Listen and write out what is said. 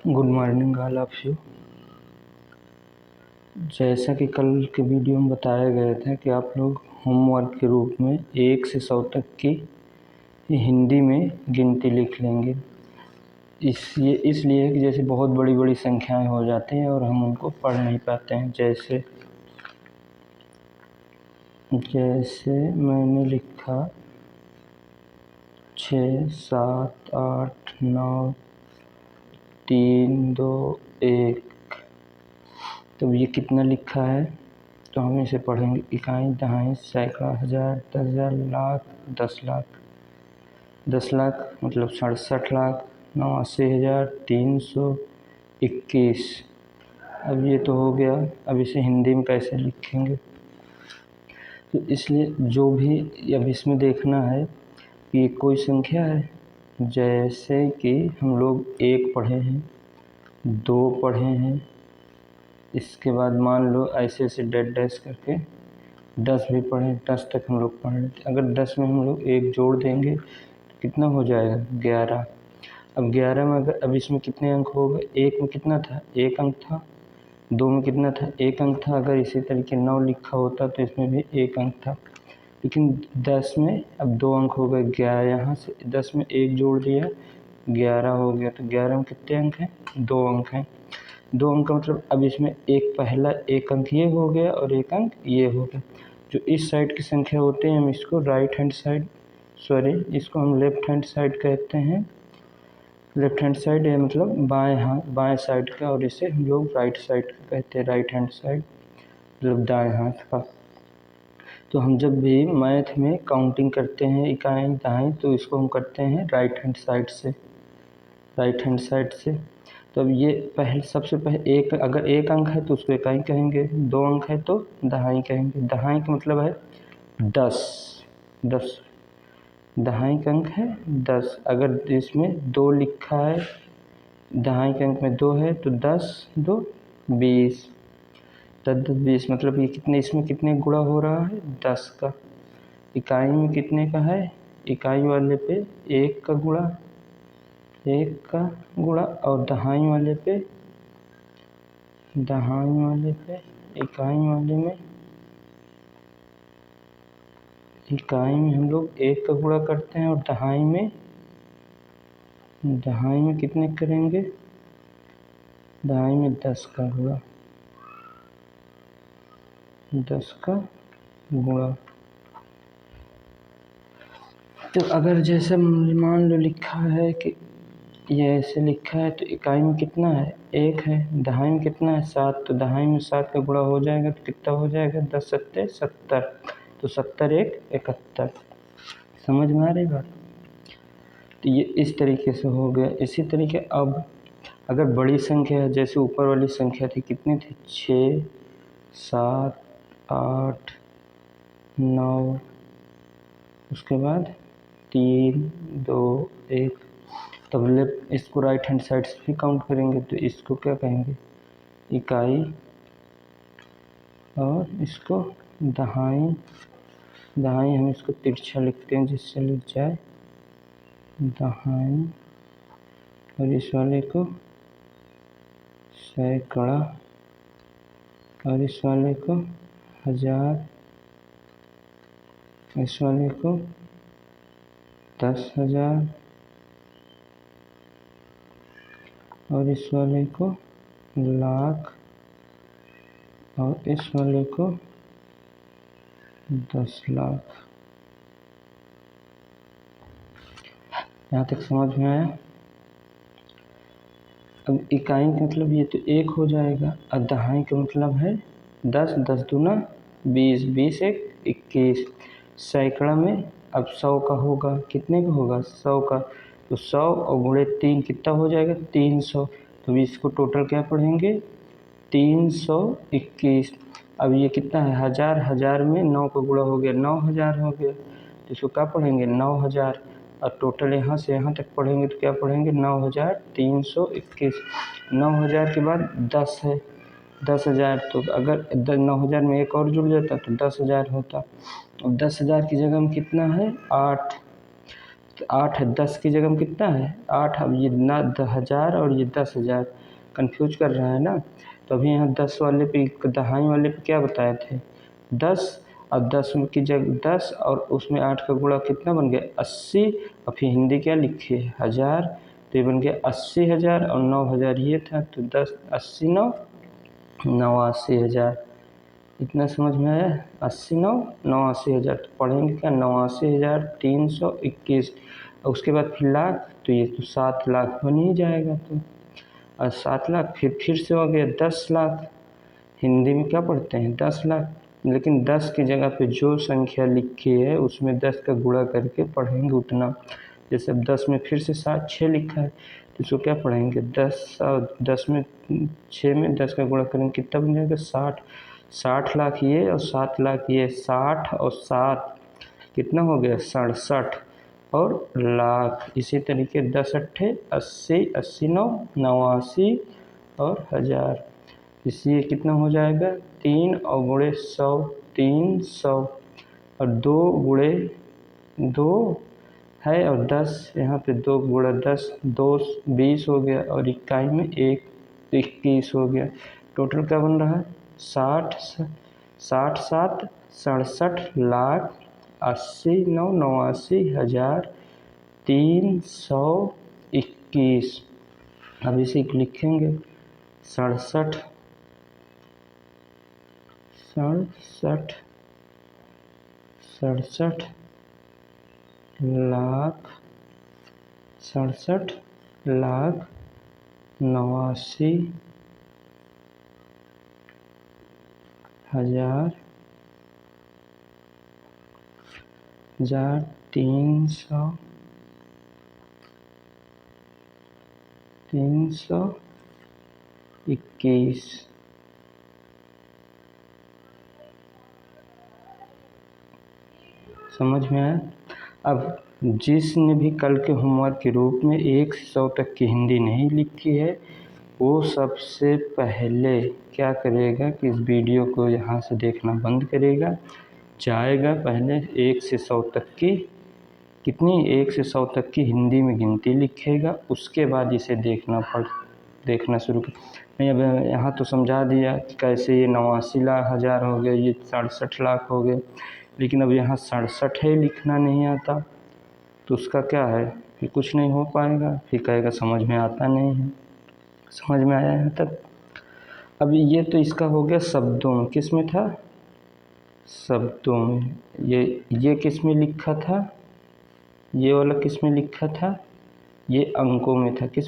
Good morning all of you. जैसा कि कल के वीडियो में बताया गया था कि आप लोग होमवर्क के रूप में 1 से 100 तक की हिंदी में गिनती लिख लेंगे। इसलिए कि जैसे बहुत बड़ी बड़ी संख्याएं हो जाती हैं और हम उनको पढ़ नहीं पाते हैं। जैसे मैंने लिखा 6 7 8 9 3 2 1। तो ये कितना लिखा है, तो हम इसे पढ़ेंगे इकाई, दहाई, सैकड़ा, हज़ार, 10,000, लाख, 10 लाख। 10 लाख मतलब 67 लाख 89,321। अब ये तो हो गया। अब इसे हिंदी में कैसे लिखेंगे, तो इसलिए जो भी अब इसमें देखना है कि कोई संख्या है। जैसे कि हम लोग 1 पढ़े हैं, 2 पढ़े हैं, इसके बाद मान लो ऐसे ऐसे डैश डैश करके 10 भी पढ़े, 10 तक हम लोग पढ़ लेते। अगर 10 में हम लोग 1 जोड़ देंगे तो कितना हो जाएगा, 11। अब 11 में अगर अब इसमें कितने अंक हो गए, 1 में कितना था, 1 अंक था, 2 में कितना था, 1 अंक था। अगर इसी तरीके 9 लिखा होता तो इसमें भी 1 अंक था, लेकिन 10 में अब 2 अंक हो गए। 11 यहाँ से 10 में 1 जोड़ दिया, 11 हो गया। तो 11 में कितने अंक हैं, 2 अंक हैं। 2 अंक का मतलब अब इसमें पहला 1 अंक ये हो गया और 1 अंक ये हो गया। जो इस साइड की संख्या होते हैं हम इसको राइट हैंड साइड, इसको हम लेफ्ट हैंड साइड कहते हैं। लेफ्ट हैंड साइड है मतलब बाएं साइड का, और इसे हम लोग राइट साइड का कहते हैं, राइट हैंड साइड मतलब दाएं हाथ का। तो हम जब भी मैथ में काउंटिंग करते हैं इकाई दहाई, तो इसको हम करते हैं राइट हैंड साइड से। तो अब ये सबसे पहले अगर 1 अंक है तो उसको इकाई कहेंगे, 2 अंक है तो दहाई कहेंगे। दहाई का मतलब है 10। दहाई का अंक है 10। अगर इसमें 2 लिखा है, दहाई के अंक में 2 है, तो 10 2 20। 10 20 मतलब ये इसमें कितने गुणा हो रहा है, 10 का। इकाई में कितने का है, इकाई वाले पे 1 का गुणा, और दहाई वाले पे इकाई में हम लोग 1 का गुणा करते हैं, और दहाई में कितने करेंगे, दहाई में 10 का गुणा। तो अगर जैसे मान लो लिखा है कि ये ऐसे लिखा है, तो इकाई में कितना है, 1 है, दहाई में कितना है, 7। तो दहाई में 7 का गुणा हो जाएगा तो कितना हो जाएगा, 10 सत्ते 70। तो 70 1 71। समझ में आ रही बात। तो ये इस तरीके से हो गया। इसी तरीके अब अगर बड़ी संख्या है, जैसे ऊपर वाली संख्या थी, कितनी थी, 6 7 8 9, उसके बाद 3 2 1। तब इसको राइट हैंड साइड से भी काउंट करेंगे, तो इसको क्या कहेंगे, इकाई, और इसको दहाई हम इसको तिरछा लिखते हैं, जिससे लिख जाए दहाई, और इस वाले को सैकड़ा, और इस वाले को 1000, इस वाले को 10,000, और इस वाले को लाख, और इस वाले को 10 लाख। यहाँ तक समझ में आया। अब इकाई का मतलब ये तो 1 हो जाएगा, और दहाई का मतलब है 10, 10 दूना 20, 20 1 21। सैकड़ा में अब 100 का होगा, कितने का होगा, 100 का। तो 100 और गुणे 3 कितना हो जाएगा, 300। तो इसको टोटल क्या पढ़ेंगे, 321। अब ये कितना है, 1000 में 9 का गुणा हो गया, 9000 हो गया। तो इसको क्या पढ़ेंगे, 9000। और टोटल यहाँ से यहाँ तक पढ़ेंगे तो क्या पढ़ेंगे, 9321। 9000 के बाद 10 है, 10,000। तो अगर 9000 में 1 और जुड़ जाता तो 10,000 होता। अब 10,000 की जगह में कितना है, 8। तो 8 है, 10 की जगह में कितना है 8। अब ये ना 10,000 और ये 10,000 कन्फ्यूज कर रहा है ना। तो अभी यहाँ 10 वाले पे, दहाई वाले पे क्या बताए थे 10, अब 10 की जगह 10 और उसमें 8 का गुणा कितना बन गया 80। और फिर हिंदी क्या लिखी है 1000, तो ये बन गया 80,000 और 9,000 ये था, तो 10 80 9 89,000। इतना समझ में आया 80 9 89,000। तो पढ़ेंगे क्या 89,321 और उसके बाद फिर लाख, तो ये तो 7 लाख बन ही जाएगा। तो और 7 लाख फिर से हो गया 10 लाख। हिंदी में क्या पढ़ते हैं 10 लाख, लेकिन 10 की जगह पे जो संख्या लिखी है उसमें 10 का गुणा करके पढ़ेंगे उतना। जैसे अब 10 में फिर से 6 लिखा है, तो इसको क्या पढ़ेंगे 10 और 10 में 6 में 10 का गुणा करेंगे कितना बन जाएगा 60। 60 लाख ये और 7 लाख ये, 60 और 7 कितना हो गया 67 और लाख। इसी तरीके 10 अट्ठे 80, 80 9 89 और 1000। इसलिए कितना हो जाएगा 3 और गुणे 100 300 और 2 गुणे 2 है और 10 यहाँ पे 2 गुणा 10 2 20 हो गया और इकाई में 1 21 हो गया। टोटल क्या बन रहा है 60 7 67 लाख 80 9 89,000 321। अब इसे लिखेंगे 67 लाख 89,000 321। समझ में आया। अब जिसने भी कल के होमवर्क के रूप में 1 से 100 तक की हिंदी नहीं लिखी है वो सबसे पहले क्या करेगा कि इस वीडियो को यहाँ से देखना बंद करेगा, जाएगा पहले 1 से 100 तक की, कितनी 1 से 100 तक की हिंदी में गिनती लिखेगा, उसके बाद इसे देखना शुरू कर। मैं अब यहाँ तो समझा दिया कि कैसे ये 89,000 हो गया, ये 67 लाख हो गए, लेकिन अब यहाँ 67 है लिखना नहीं आता, तो उसका क्या है फिर कुछ नहीं हो पाएगा, फिर कहेगा समझ में आता नहीं है। समझ में आया यहाँ तक। अब ये तो इसका हो गया शब्दों में, किस में था शब्दों में। ये किस में लिखा था, ये वाला किस में लिखा था, ये अंकों में था, किस